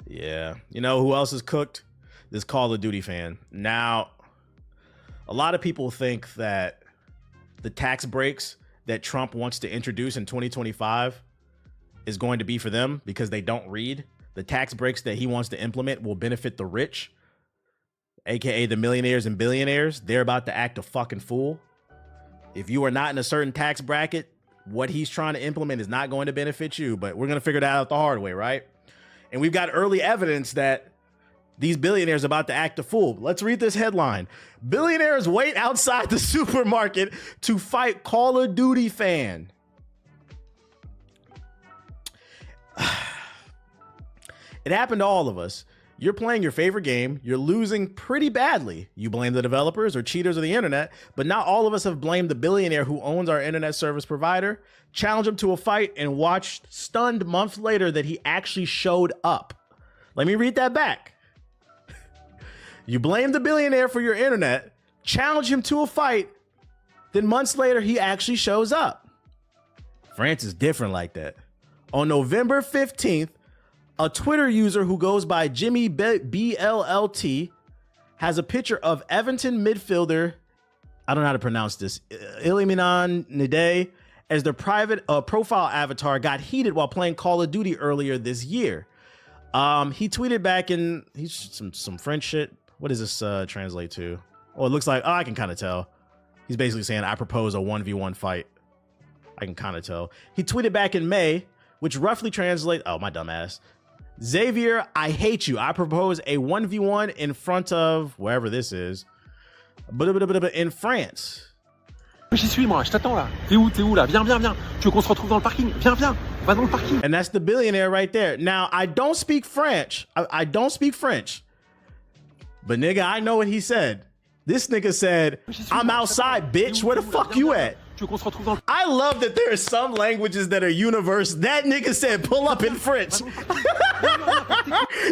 Yeah. You know who else is cooked? This Call of Duty fan. Now, a lot of people think that the tax breaks that Trump wants to introduce in 2025 is going to be for them because they don't read. The tax breaks that he wants to implement will benefit the rich, aka the millionaires and billionaires. They're about to act a fucking fool. If you are not in a certain tax bracket, what he's trying to implement is not going to benefit you, but we're going to figure that out the hard way, right? And we've got early evidence that these billionaires are about to act a fool. Let's read this headline. Billionaires wait outside the supermarket to fight Call of Duty fan. It happened to all of us. You're playing your favorite game. You're losing pretty badly. You blame the developers or cheaters of the internet, but not all of us have blamed the billionaire who owns our internet service provider, challenged him to a fight, and watched stunned months later that he actually showed up. Let me read that back. You blame the billionaire for your internet, challenge him to a fight, then months later, he actually shows up. France is different like that. On November 15th, a Twitter user who goes by Jimmy BLLT has a picture of Everton midfielder, I don't know how to pronounce this, Iliman Nide, as their private profile avatar got heated while playing Call of Duty earlier this year. He tweeted back in some French shit. What does this translate to? Oh, it looks like, I can kind of tell. He's basically saying, I propose a 1v1 fight. I can kind of tell. He tweeted back in May, which roughly translates, oh, my dumb ass. Xavier, I hate you. I propose a 1v1 in front of wherever this is. In France. J'y suis moi, je t'attends là. T'es où là? Viens. Tu veux qu'on se retrouve dans le parking? Viens. Va dans le parking. And that's the billionaire right there. Now, I don't speak French. I don't speak French. But nigga, I know what he said. This nigga said, I'm outside, bitch. Where the fuck you at? I love that there are some languages that are universal. That nigga said, pull up in French.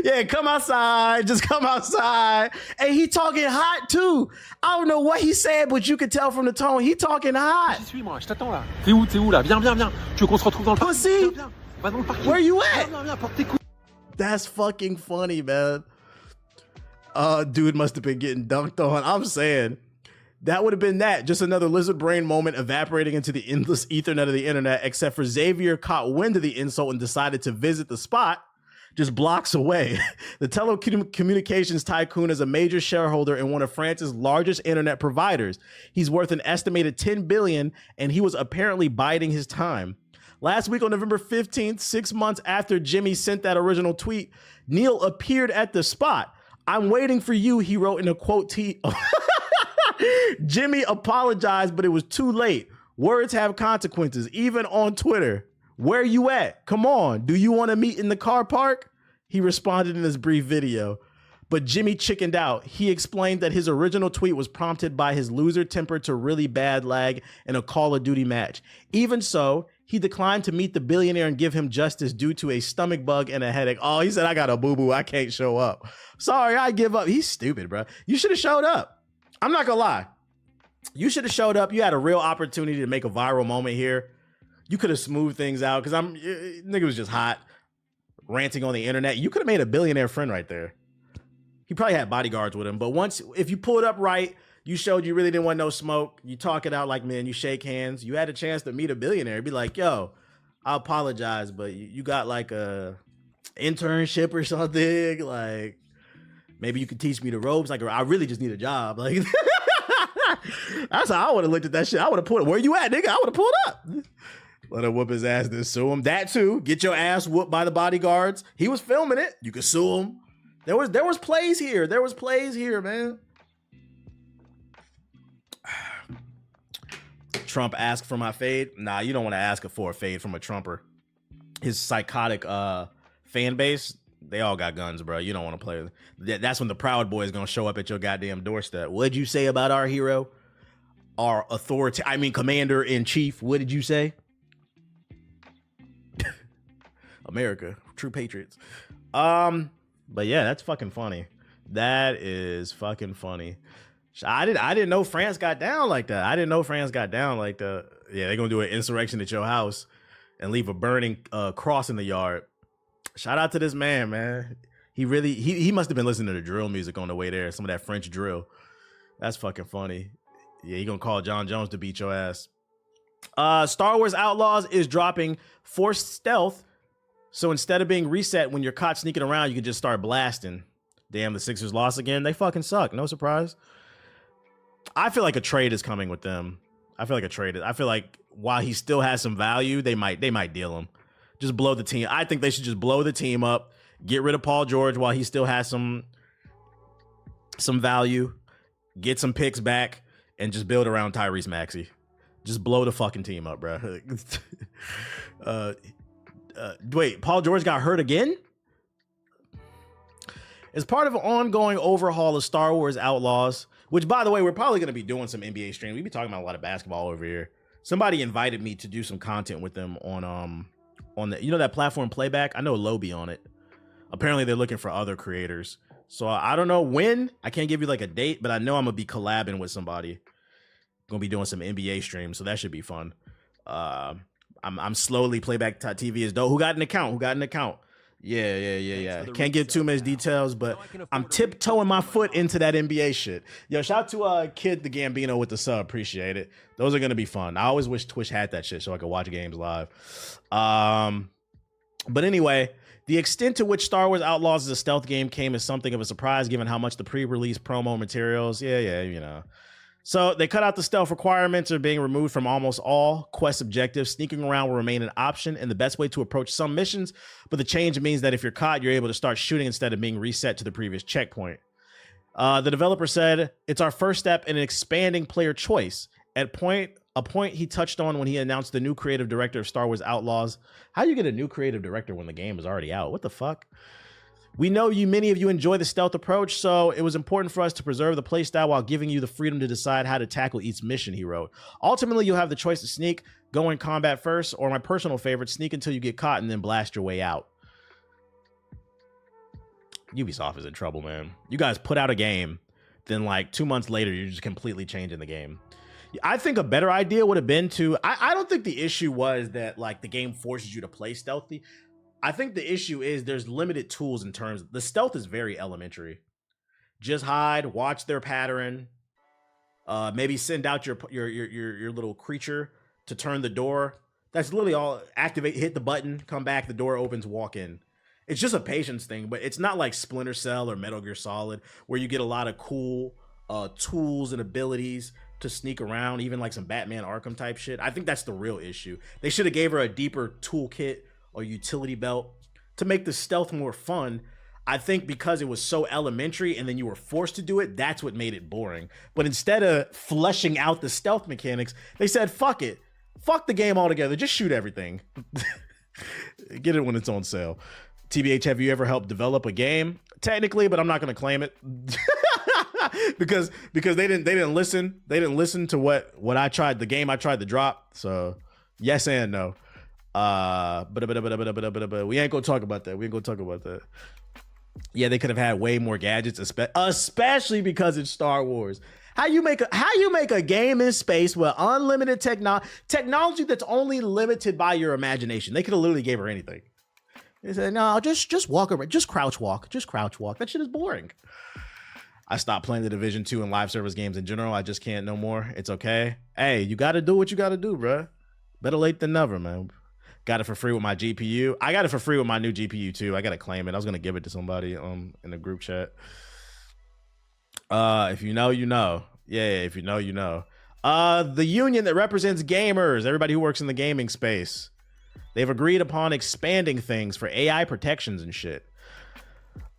Yeah, come outside. Just come outside. And he talking hot too. I don't know what he said, but you could tell from the tone. He talking hot. J'y suis moi, je t'attends là. T'es où là? Viens. Tu veux qu'on se retrouve dans le parking? Pussy. Va dans le parking. Where you at? Viens, porte tes couilles. That's fucking funny, man. Dude must have been getting dunked on. I'm saying that would have been that. Just another lizard brain moment evaporating into the endless ethernet of the internet, except for Xavier caught wind of the insult and decided to visit the spot just blocks away. The telecommunications tycoon is a major shareholder in one of France's largest internet providers. He's worth an estimated 10 billion, and he was apparently biding his time. Last week on November 15th, 6 months after Jimmy sent that original tweet, Neil appeared at the spot. I'm waiting for you, he wrote in a quote. Jimmy apologized, but it was too late. Words have consequences, even on Twitter. Where you at? Come on. Do you want to meet in the car park? He responded in this brief video. But Jimmy chickened out. He explained that his original tweet was prompted by his loser temper to really bad lag in a Call of Duty match. Even so, he declined to meet the billionaire and give him justice due to a stomach bug and a headache. Oh, he said, I got a boo-boo. I can't show up. Sorry, I give up. He's stupid, bro. You should have showed up. I'm not gonna lie. You should have showed up. You had a real opportunity to make a viral moment here. You could have smoothed things out because nigga was just hot, ranting on the internet. You could have made a billionaire friend right there. He probably had bodyguards with him. But if you pulled up right, you showed you really didn't want no smoke. You talk it out like men. You shake hands. You had a chance to meet a billionaire. Be like, yo, I apologize, but you got like a internship or something. Like, maybe you could teach me the ropes. Like, I really just need a job. Like, that's how I would have looked at that shit. I would have put it, where you at, nigga? I would have pulled up. Let him whoop his ass, then sue him. That too. Get your ass whooped by the bodyguards. He was filming it. You could sue him. There was plays here. There was plays here, man. Trump asked for my fade. Nah, you don't want to ask for a fade from a Trumper. His psychotic fan base, they all got guns, bro. You don't want to play. That's when the Proud Boy is going to show up at your goddamn doorstep. What'd you say about our hero? Our commander-in-chief. What did you say? America, true patriots. But yeah, that's fucking funny. That is fucking funny. I didn't know France got down like that. I didn't know France got down like that. Yeah, they're gonna do an insurrection at your house and leave a burning cross in the yard. Shout out to this man. He must have been listening to drill music on the way there. Some of that French drill. That's fucking funny. Yeah, he gonna call John Jones to beat your ass. Star Wars Outlaws is dropping forced stealth. So instead of being reset when you're caught sneaking around, you can just start blasting. Damn, the Sixers lost again. They fucking suck. No surprise. I feel like a trade is coming with them. I feel like while he still has some value, they might deal him. Just blow the team. I think they should just blow the team up. Get rid of Paul George while he still has some value. Get some picks back and just build around Tyrese Maxey. Just blow the fucking team up, bro. Wait, Paul George got hurt again? As part of an ongoing overhaul of Star Wars Outlaws, which, by the way, we're probably going to be doing some NBA streams. We be talking about a lot of basketball over here. Somebody invited me to do some content with them on the, you know, that platform Playback? I know Lobi on it. Apparently, they're looking for other creators. So I don't know when. I can't give you like a date, but I know I'm going to be collabing with somebody. Going to be doing some NBA streams, so that should be fun. I'm slowly Playback TV is dope. Who got an account? Yeah. Can't give too much details, but I'm tiptoeing my foot into that NBA shit. Yo, shout out to Kid the Gambino with the sub. Appreciate it. Those are gonna be fun. I always wish Twitch had that shit so I could watch games live. But anyway, the extent to which Star Wars Outlaws is a stealth game came as something of a surprise given how much the pre-release promo materials. Yeah, you know. So they cut out the stealth requirements are being removed from almost all quest objectives. Sneaking around will remain an option and the best way to approach some missions, but the change means that if you're caught, you're able to start shooting instead of being reset to the previous checkpoint. The developer said, it's our first step in expanding player choice. A point he touched on when he announced the new creative director of Star Wars Outlaws. How do you get a new creative director when the game is already out? What the fuck? We know many of you enjoy the stealth approach, so it was important for us to preserve the playstyle while giving you the freedom to decide how to tackle each mission, he wrote. Ultimately, you'll have the choice to sneak, go in combat first, or my personal favorite, sneak until you get caught and then blast your way out. Ubisoft is in trouble, man. You guys put out a game, then like 2 months later, you're just completely changing the game. I think a better idea would have been to, I don't think the issue was that like the game forces you to play stealthy. I think the issue is there's limited tools in terms the stealth is very elementary. Just hide, watch their pattern, maybe send out your little creature to turn the door. That's literally all. Activate, hit the button, come back, the door opens, walk in. It's just a patience thing, but it's not like Splinter Cell or Metal Gear Solid where you get a lot of cool tools and abilities to sneak around, even like some Batman Arkham type shit. I think that's the real issue. They should have gave her a deeper toolkit or utility belt to make the stealth more fun. I think because it was so elementary and then you were forced to do it, that's what made it boring. But instead of fleshing out the stealth mechanics, they said, fuck it. Fuck the game altogether. Just shoot everything. Get it when it's on sale. TBH, have you ever helped develop a game? Technically, but I'm not going to claim it. because they didn't listen. They didn't listen to what I tried, the game I tried to drop. So yes and no. But we ain't gonna talk about that. Yeah, they could have had way more gadgets, especially because it's Star Wars. How you make a game in space with unlimited technology that's only limited by your imagination? They could have literally gave her anything. They said, no, just walk around, just crouch walk. That shit is boring. I stopped playing the Division 2 and live service games in general. I just can't no more. It's okay. Hey, you got to do what you got to do, bro. Better late than never, man. Got it for free with my GPU. I got it for free with my new GPU too. I gotta claim it. I was gonna give it to somebody in the group chat. If you know, you know. Yeah, if you know, you know. The union that represents gamers, everybody who works in the gaming space, they've agreed upon expanding things for AI protections and shit.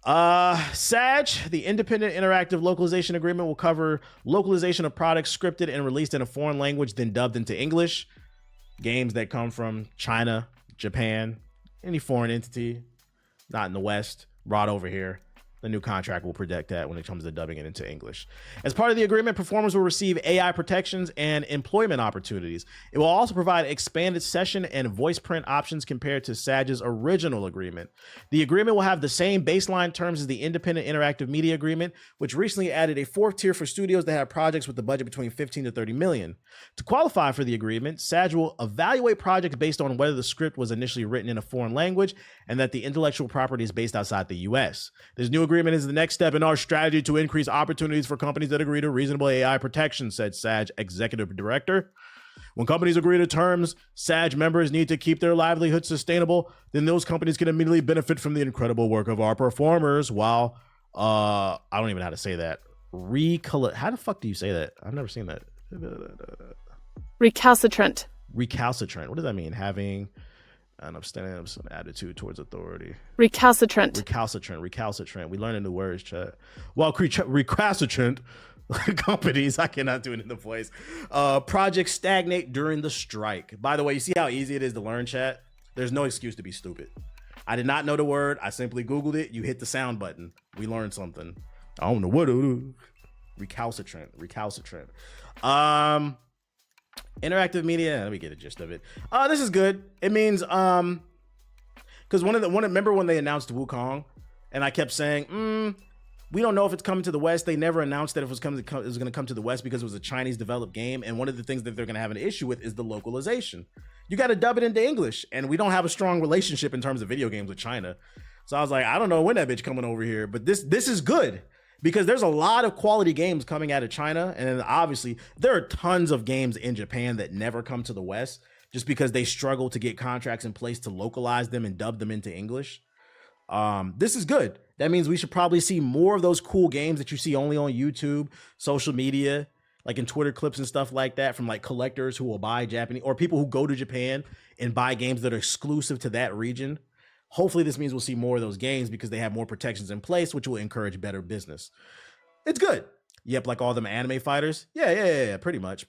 SAG, the Independent Interactive Localization Agreement, will cover localization of products scripted and released in a foreign language, then dubbed into English. Games that come from China, Japan, any foreign entity, not in the West, brought over here. The new contract will protect that when it comes to dubbing it into English. As part of the agreement, performers will receive AI protections and employment opportunities. It will also provide expanded session and voice print options compared to SAG's original agreement. The agreement will have the same baseline terms as the Independent Interactive Media Agreement, which recently added a fourth tier for studios that have projects with the budget between 15 to 30 million. To qualify for the agreement, SAG will evaluate projects based on whether the script was initially written in a foreign language and that the intellectual property is based outside the US. This new agreement is the next step in our strategy to increase opportunities for companies that agree to reasonable AI protection, said SAG executive director. When companies agree to terms SAG members need to keep their livelihood sustainable, then those companies can immediately benefit from the incredible work of our performers while, I don't even know how to say that. How the fuck do you say that? I've never seen that. Recalcitrant. Recalcitrant. What does that mean? Having an upstanding some attitude towards authority. Recalcitrant. Recalcitrant. We learned new words, chat. Well, recalcitrant companies, I cannot do it in the voice. Projects stagnate during the strike. By the way, you see how easy it is to learn, chat? There's no excuse to be stupid. I did not know the word. I simply Googled it. You hit the sound button. We learned something. I don't know what it is. Recalcitrant. Interactive media, let me get the gist of it. This is good. It means because remember when they announced Wukong and I kept saying we don't know if it's coming to the West. They never announced that it was going to come to the West because it was a Chinese developed game, and one of the things that they're going to have an issue with is the localization. You got to dub it into English, and we don't have a strong relationship in terms of video games with China. So I was like, I don't know when that bitch coming over here, but this is good. Because there's a lot of quality games coming out of China. And then obviously there are tons of games in Japan that never come to the West just because they struggle to get contracts in place to localize them and dub them into English. This is good. That means we should probably see more of those cool games that you see only on YouTube, social media, like in Twitter clips and stuff like that from like collectors who will buy Japanese or people who go to Japan and buy games that are exclusive to that region. Hopefully this means we'll see more of those games because they have more protections in place, which will encourage better business. It's good. Yep, like all them anime fighters. Yeah. Pretty much.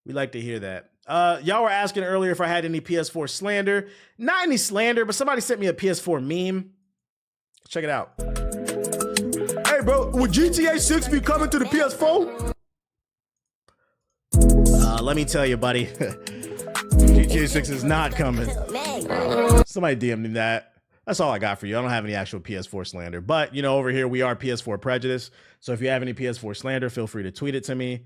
We like to hear that. Y'all were asking earlier if I had any PS4 slander. Not any slander, but somebody sent me a PS4 meme. Check it out. Hey, bro, would GTA 6 be coming to the PS4? Let me tell you, buddy. GTA 6 is not coming. Somebody DM me that. That's all I got for you. I don't have any actual PS4 slander. But, you know, over here, we are PS4 Prejudice. So if you have any PS4 slander, feel free to tweet it to me.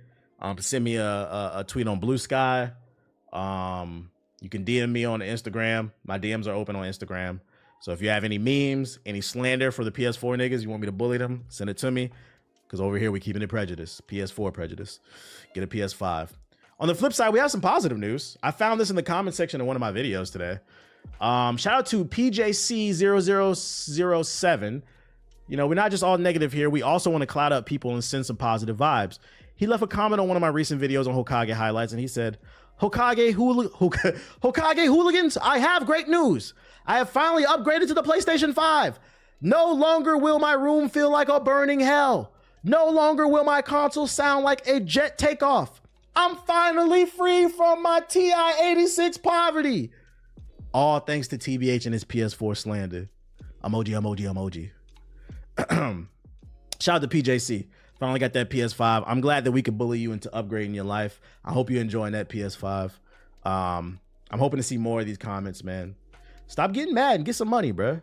Send me a tweet on Blue Sky. You can DM me on Instagram. My DMs are open on Instagram. So if you have any memes, any slander for the PS4 niggas, you want me to bully them, send it to me. Because over here, we keeping it Prejudice. PS4 Prejudice. Get a PS5. On the flip side, we have some positive news. I found this in the comment section of one of my videos today. Shout out to PJC0007. You know, we're not just all negative here. We also want to cloud up people and send some positive vibes. He left a comment on one of my recent videos on Hokage highlights, and he said, Hokage hooligans, I have great news. I have finally upgraded to the PlayStation 5. No longer will my room feel like a burning hell. No longer will my console sound like a jet takeoff. I'm finally free from my TI-86 poverty. All thanks to TBH and his PS4 slander. Emoji. Shout out to PJC. Finally got that PS5. I'm glad that we could bully you into upgrading your life. I hope you're enjoying that PS5. I'm hoping to see more of these comments, man. Stop getting mad and get some money, bro.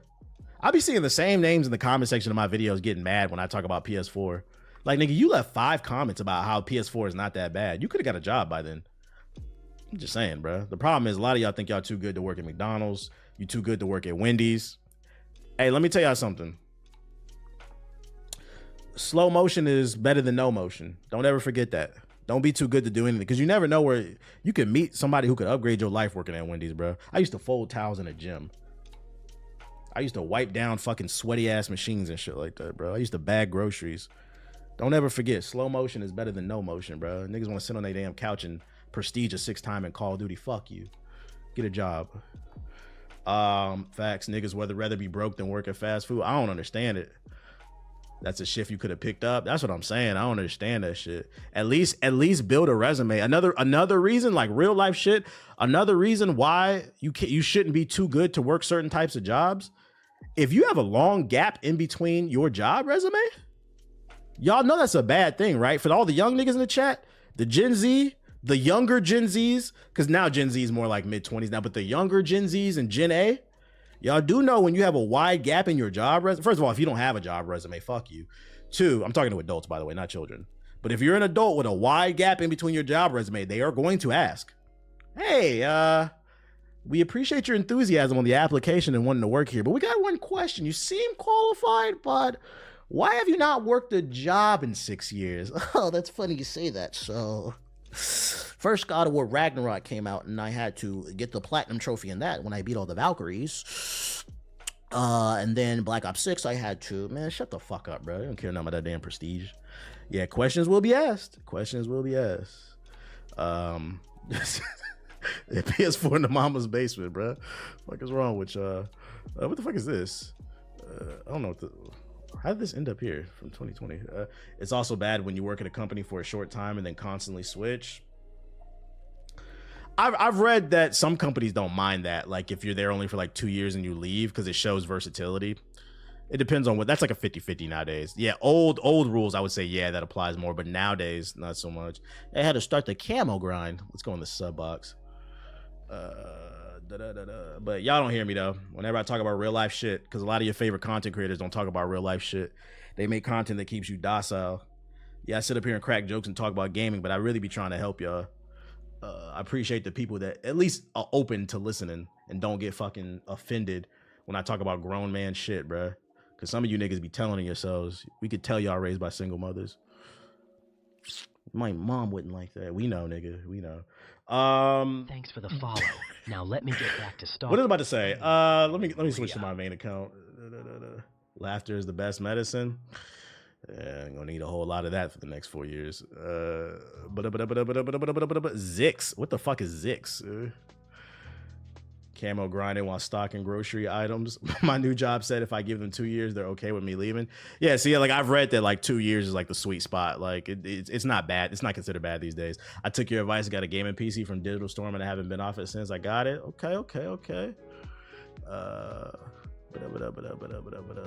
I'll be seeing the same names in the comment section of my videos getting mad when I talk about PS4. Like, nigga, you left 5 comments about how PS4 is not that bad. You could have got a job by then. I'm just saying, bro. The problem is a lot of y'all think y'all too good to work at McDonald's. You too good to work at Wendy's. Hey, let me tell y'all something. Slow motion is better than no motion. Don't ever forget that. Don't be too good to do anything because you never know where you could meet somebody who could upgrade your life working at Wendy's, bro. I used to fold towels in a gym. I used to wipe down fucking sweaty ass machines and shit like that, bro. I used to bag groceries. Don't ever forget, slow motion is better than no motion, bro. Niggas want to sit on their damn couch and prestige a 6th time in Call of Duty. Fuck you. Get a job. Facts, niggas would rather be broke than work at fast food. I don't understand it. That's a shift you could have picked up. That's what I'm saying. I don't understand that shit. At least build a resume. Another reason, like real life shit. Another reason why you shouldn't be too good to work certain types of jobs if you have a long gap in between your job resume, y'all know that's a bad thing, right? For all the young niggas in the chat, the Gen Z, the younger Gen Zs, because now Gen Z is more like mid-20s now, but the younger Gen Zs and Gen A, y'all do know when you have a wide gap in your job resume. First of all, if you don't have a job resume, fuck you. Two, I'm talking to adults, by the way, not children. But if you're an adult with a wide gap in between your job resume, they are going to ask, hey, we appreciate your enthusiasm on the application and wanting to work here, but we got one question. You seem qualified, but why have you not worked a job in 6 years? Oh, that's funny you say that. So, first God of War Ragnarok came out, and I had to get the platinum trophy in that when I beat all the Valkyries. And then Black Ops 6, I had to, man, shut the fuck up, bro. I don't care nothing about that damn prestige. Yeah, questions will be asked. Questions will be asked. PS4 in the mama's basement, bro. What is wrong with what the fuck is this? I don't know what how did this end up here from 2020? It's also bad when you work at a company for a short time and then constantly switch. I've read that some companies don't mind that, like if you're there only for like 2 years and you leave, because it shows versatility. It depends on what, that's like a 50-50 nowadays. Yeah, old rules, I would say, yeah, that applies more, but nowadays, not so much. I had to start the camo grind. Let's go in the sub box. But y'all don't hear me though whenever I talk about real life shit, because a lot of your favorite content creators don't talk about real life shit. They make content that keeps you docile. Yeah, I sit up here and crack jokes and talk about gaming, but I really be trying to help y'all. I appreciate the people that at least are open to listening and don't get fucking offended when I talk about grown man shit, bruh. Because some of you niggas be telling yourselves, we could tell y'all raised by single mothers. My mom wouldn't like that. We know, nigga. We know. Thanks for the follow. Now let me get back to start. What was I about to say? Let me switch to my main account. Laughter is the best medicine. Yeah, I'm gonna need a whole lot of that for the next 4 years. Zix. What the fuck is Zix? Camo grinding while stocking grocery items. My new job said if I give them 2 years, they're okay with me leaving. Yeah, see, like I've read that like 2 years is like the sweet spot. Like it's not bad. It's not considered bad these days. I took your advice. I got a gaming PC from Digital Storm and I haven't been off it since. I got it. Okay.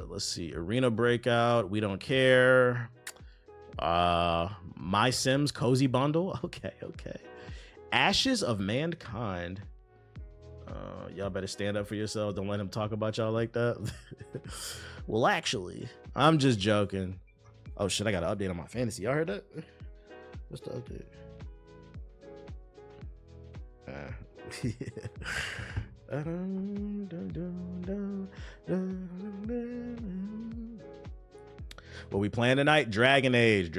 Let's see. Arena Breakout. We don't care. My Sims Cozy Bundle. Okay. Ashes of Mankind. Y'all better stand up for yourselves. Don't let him talk about y'all like that. Well, actually, I'm just joking. Oh shit, I got an update on my fantasy. Y'all heard that? What's the update? What we playing tonight? Dragon Age.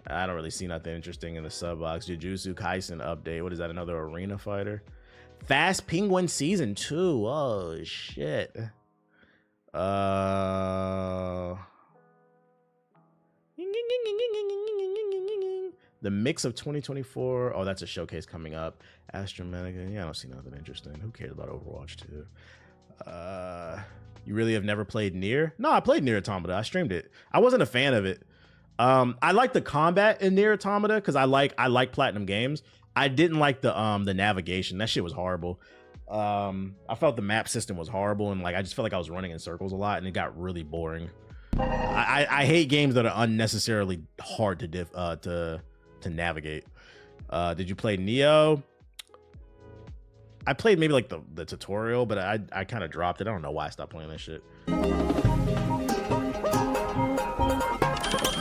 I don't really see nothing interesting in the sub box. Jujutsu Kaisen update. What is that? Another arena fighter? Fast Penguin season 2. Oh shit. The mix of 2024. Oh, that's a showcase coming up. Astromatica. Yeah, I don't see nothing interesting. Who cares about Overwatch 2? You really have never played Nier? No, I played Nier Automata. I streamed it. I wasn't a fan of it. I like the combat in Nier Automata because I like Platinum Games. I didn't like the navigation. That shit was horrible. I felt the map system was horrible, and like I just felt like I was running in circles a lot, and it got really boring. I hate games that are unnecessarily hard to navigate. Did you play Neo? I played maybe like the tutorial, but I kind of dropped it. I don't know why I stopped playing that shit.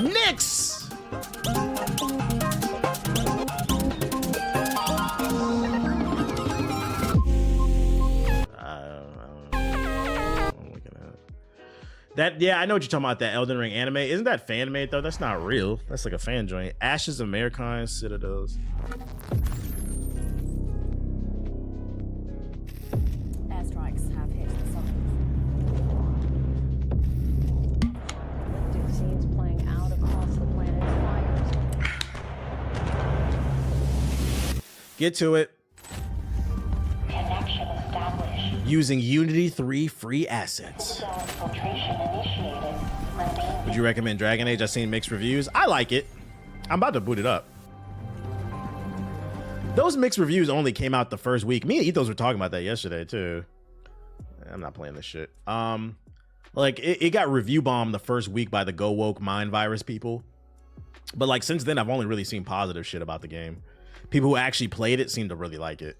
Knicks! That, yeah, I know what you're talking about, that Elden Ring anime. Isn't that fan made though? That's not real. That's like a fan joint. Ashes of Mankind, Citadels. Airstrikes have hit the suburbs. Lifted scenes playing out across the planet's fires. Get to it. Connection established. Using Unity 3 free assets. Infiltration initiated. Would you recommend Dragon Age? I've seen mixed reviews. I like it. I'm about to boot it up. Those mixed reviews only came out the first week. Me and Ethos were talking about that yesterday too. I'm not playing this shit. Like it got review bombed the first week by the Go Woke Mind Virus people. But like since then, I've only really seen positive shit about the game. People who actually played it seem to really like it.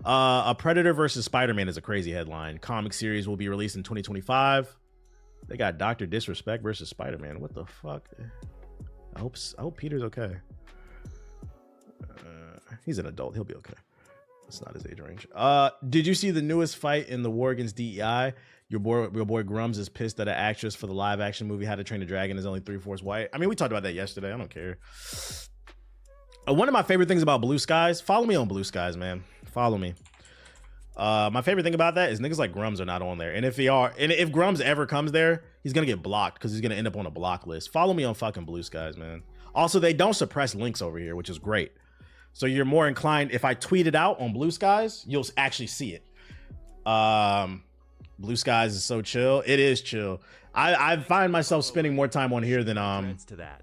A Predator versus Spider-Man is a crazy headline. Comic series will be released in 2025. They got Dr. Disrespect versus Spider-Man. What the fuck? I hope Peter's okay. He's an adult. He'll be okay. It's not his age range. Did you see the newest fight in the war against DEI? Your boy Grums is pissed that an actress for the live action movie How to Train a Dragon is only 3/4 white. I mean, we talked about that yesterday. I don't care. One of my favorite things about Blue Skies, follow me on Blue Skies, man. Follow me. My favorite thing about that is niggas like Grums are not on there. And if if Grums ever comes there, he's gonna get blocked because he's gonna end up on a block list. Follow me on fucking Blue Skies, man. Also, they don't suppress links over here, which is great. So you're more inclined, if I tweet it out on Blue Skies, you'll actually see it. Blue Skies is so chill. It is chill. I find myself spending more time on here than to that.